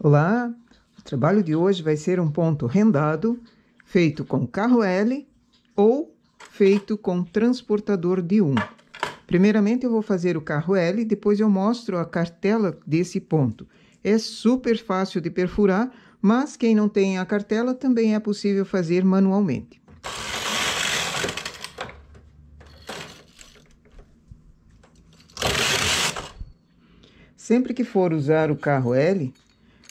Olá, o trabalho de hoje vai ser um ponto rendado, feito com carro L ou feito com transportador de 1. Primeiramente eu vou fazer o carro L, depois eu mostro a cartela desse ponto. É super fácil de perfurar, mas quem não tem a cartela também é possível fazer manualmente. Sempre que for usar o carro L,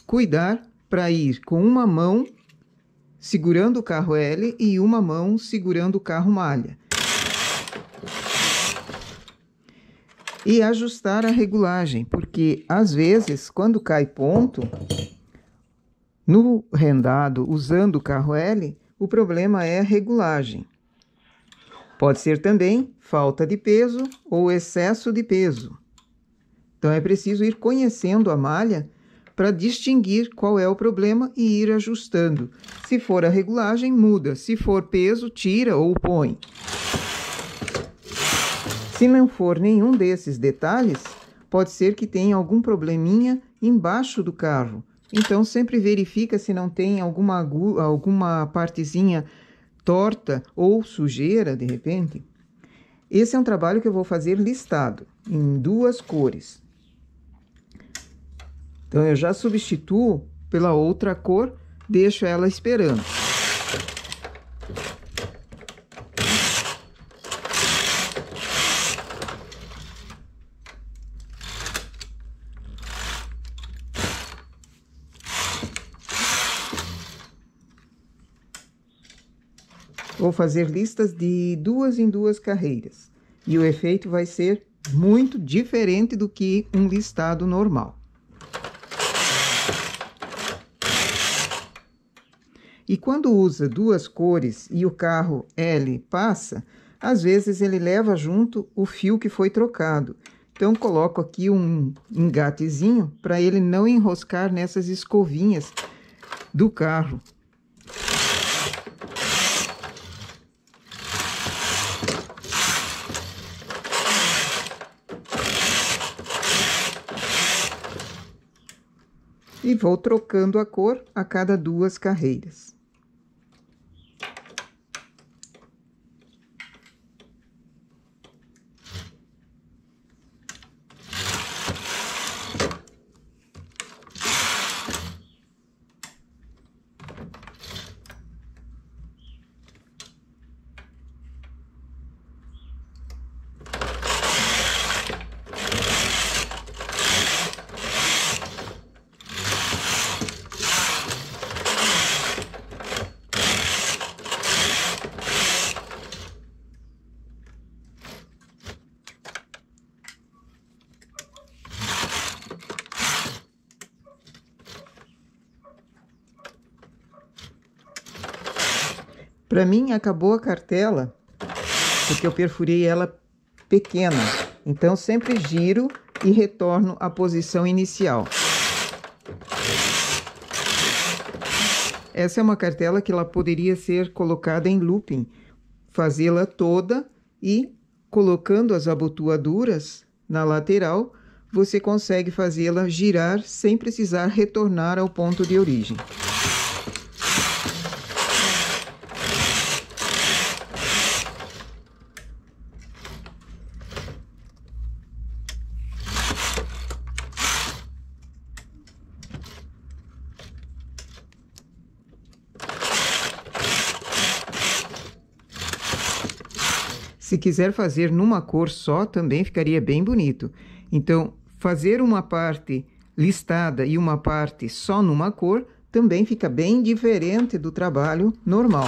cuidar para ir com uma mão segurando o carro L e uma mão segurando o carro malha. E ajustar a regulagem, porque às vezes, quando cai ponto, no rendado usando o carro L, o problema é a regulagem. Pode ser também falta de peso ou excesso de peso. Então é preciso ir conhecendo a malha para distinguir qual é o problema e ir ajustando. Se for a regulagem, muda. Se for peso, tira ou põe. Se não for nenhum desses detalhes, pode ser que tenha algum probleminha embaixo do carro. Então sempre verifica se não tem alguma partezinha torta ou sujeira, de repente. Esse é um trabalho que eu vou fazer listado, em 2 cores. Então, eu já substituo pela outra cor, deixo ela esperando. Vou fazer listas de 2 em 2 carreiras. E o efeito vai ser muito diferente do que um listado normal. E quando usa 2 cores e o carro L passa, às vezes ele leva junto o fio que foi trocado. Então, coloco aqui um engatezinho para ele não enroscar nessas escovinhas do carro. E vou trocando a cor a cada 2 carreiras. Para mim, acabou a cartela, porque eu perfurei ela pequena. Então, sempre giro e retorno à posição inicial. Essa é uma cartela que ela poderia ser colocada em looping, fazê-la toda e, colocando as abotoaduras na lateral, você consegue fazê-la girar sem precisar retornar ao ponto de origem. Se quiser fazer numa cor só, também ficaria bem bonito. Então, fazer uma parte listada e uma parte só numa cor, também fica bem diferente do trabalho normal.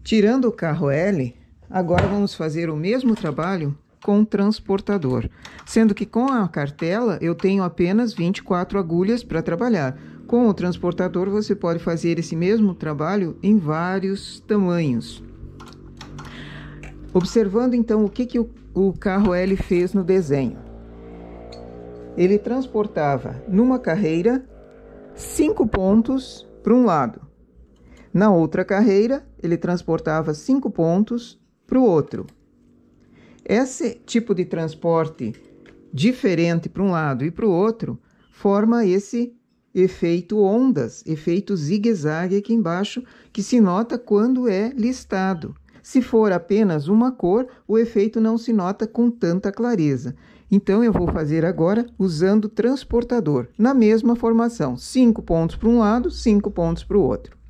Tirando o carro L, agora vamos fazer o mesmo trabalho com o transportador, sendo que com a cartela eu tenho apenas 24 agulhas para trabalhar. Com o transportador você pode fazer esse mesmo trabalho em vários tamanhos. Observando então o que o carro L fez no desenho. Ele transportava numa carreira 5 pontos para um lado Na outra carreira, ele transportava 5 pontos para o outro. Esse tipo de transporte diferente para um lado e para o outro forma esse efeito ondas, efeito zigue-zague aqui embaixo, que se nota quando é listado. Se for apenas uma cor, o efeito não se nota com tanta clareza. Então, eu vou fazer agora usando transportador, na mesma formação, 5 pontos para um lado, 5 pontos para o outro.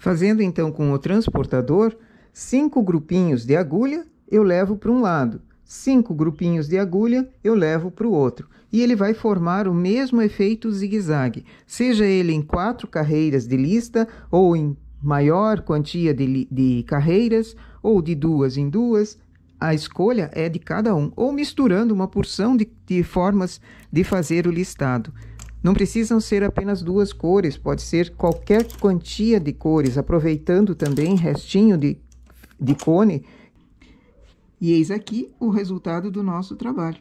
Fazendo então com o transportador, 5 grupinhos de agulha eu levo para um lado, 5 grupinhos de agulha eu levo para o outro. E ele vai formar o mesmo efeito zigue-zague, seja ele em 4 carreiras de lista, ou em maior quantia de carreiras, ou de 2 em 2. A escolha é de cada um, ou misturando uma porção de formas de fazer o listado. Não precisam ser apenas 2 cores, pode ser qualquer quantia de cores, aproveitando também restinho de cone. E eis aqui o resultado do nosso trabalho.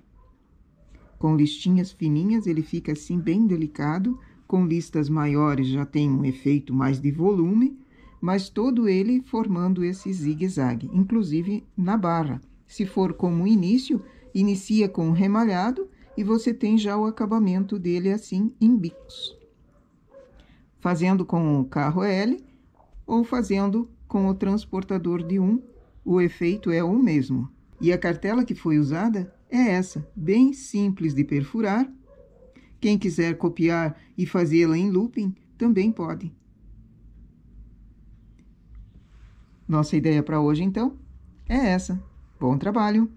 Com listinhas fininhas ele fica assim bem delicado, com listas maiores já tem um efeito mais de volume, mas todo ele formando esse zigue-zague, inclusive na barra. Se for como início, inicia com remalhado, e você tem já o acabamento dele assim em bicos. Fazendo com o carro L ou fazendo com o transportador de 1, o efeito é o mesmo. E a cartela que foi usada é essa, bem simples de perfurar. Quem quiser copiar e fazê-la em looping, também pode. Nossa ideia para hoje, então, é essa. Bom trabalho!